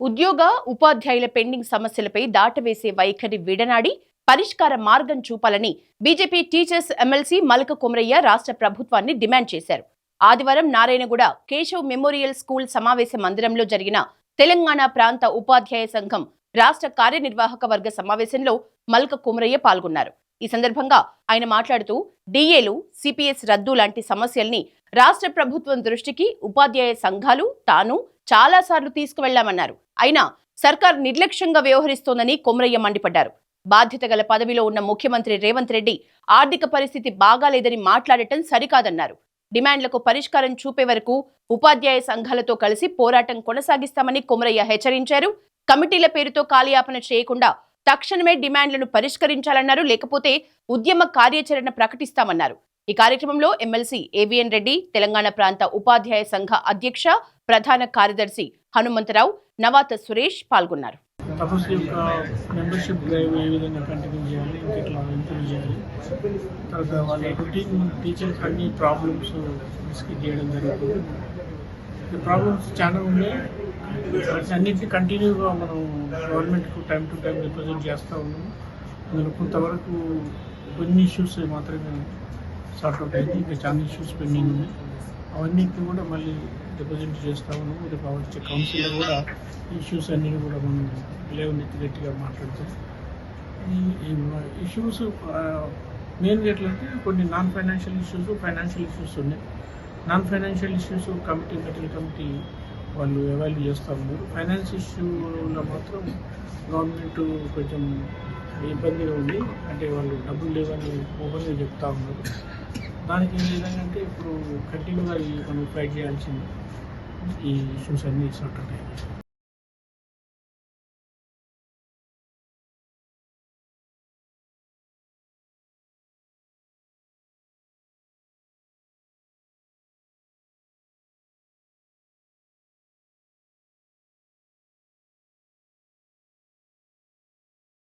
ఉద్యోగ ఉపాధ్యాయుల పెండింగ్ సమస్యలపై దాటవేసే వైఖరి విడనాడి పరిష్కార మార్గం చూపాలని BJP teachers MLC Malka Kumaraiah రాష్ట్ర ప్రభుత్వాన్ని డిమాండ్ చేశారు. ఆదివారం నారాయణగూడ కేశవ్ మెమోరియల్ స్కూల్ సమావేశ మందిరంలో జరిగిన తెలంగాణ ప్రాంత ఉపాధ్యాయ సంఘం రాష్ట్ర కార్యనిర్వాహక వర్గ సమావేశంలో మల్క కుమరయ్య పాల్గొన్నారు. ఈ సందర్భంగా ఆయన మాట్లాడుతూ డిఏలు, సిపిఎస్ రద్దు లాంటి సమస్యల్ని రాష్ట్ర ప్రభుత్వం దృష్టికి ఉపాధ్యాయ సంఘాలు తాను చాలాసార్లు తీసుకువెళ్లామన్నారు. అయినా సర్కార్ నిర్లక్ష్యంగా వ్యవహరిస్తోందని కుమరయ్య మండిపడ్డారు. బాధ్యత గల పదవిలో ఉన్న ముఖ్యమంత్రి రేవంత్ రెడ్డి ఆర్థిక పరిస్థితి బాగాలేదని మాట్లాడటం సరికాదన్నారు. డిమాండ్లకు పరిష్కారం చూపే వరకు ఉపాధ్యాయ సంఘాలతో కలిసి పోరాటం కొనసాగిస్తామని కుమరయ్య హెచ్చరించారు. కమిటీల పేరుతో కాలయాపన చేయకుండా తక్షణమే డిమాండ్లను పరిష్కరించాలన్నారు. లేకపోతే ఉద్యమ కార్యాచరణ ప్రకటిస్తామన్నారు. ఈ కార్యక్రమంలో ఎమ్మెల్సీ ఏవిఎన్ రెడ్డి, తెలంగాణ ప్రాంత ఉపాధ్యాయ సంఘ అధ్యక్ష ప్రధాన కార్యదర్శి హనుమంతరావు, నవాత సురేష్ పాల్గొన్నారు. మెంబర్షిప్ డ్రైవ్ ఏ విధంగా కంటిన్యూ చేయాలి, ఇంకెట్లా ఇంప్రూవ్ చేయాలి, తర్వాత వాళ్ళ రొటీన్ టీచర్స్ అన్ని ప్రాబ్లమ్స్ డిస్కస్ చేయడం జరుగుతుంది. ప్రాబ్లమ్స్ చాలా ఉన్నాయి. అన్నింటినీ కంటిన్యూగా మనం గవర్నమెంట్కు టైం టు టైం రిప్రజెంట్ చేస్తూ ఉన్నాము. అందులో కొంతవరకు కొన్ని ఇష్యూస్ మాత్రమే సార్ట్అవుట్ అయింది. ఇంకా చాలా ఇష్యూస్ పెండింగ్ ఉన్నాయి. అవన్నిటిని కూడా మళ్ళీ రిప్రజెంట్ చేస్తూ ఉన్నాము. రేపు వచ్చే కౌన్సిల్లో కూడా ఇష్యూస్ అన్నీ కూడా మనం లేవనెత్తి గట్టిగా మాట్లాడుతాం. ఈ ఇష్యూస్ మెయిన్గా ఎట్లంటే కొన్ని non financial issues, financial issues ఉన్నాయి. Non financial issues metal committee వాళ్ళు ఎవాల్యూ చేస్తూ ఉన్నారు. ఫైనాన్స్ ఇష్యూలో మాత్రం గవర్నమెంట్ కొంచెం ఇబ్బందిగా ఉంది. అంటే వాళ్ళు డబ్బులు లేవని ఓపెన్గా చెప్తా ఉన్నారు. దానికి ఏం లేదంటే ఇప్పుడు కంటిన్యూగా మనం ఫైట్ చేయాల్సింది. ఈ ఇష్యూస్ అన్నీ సార్ట్ అవుతాయి.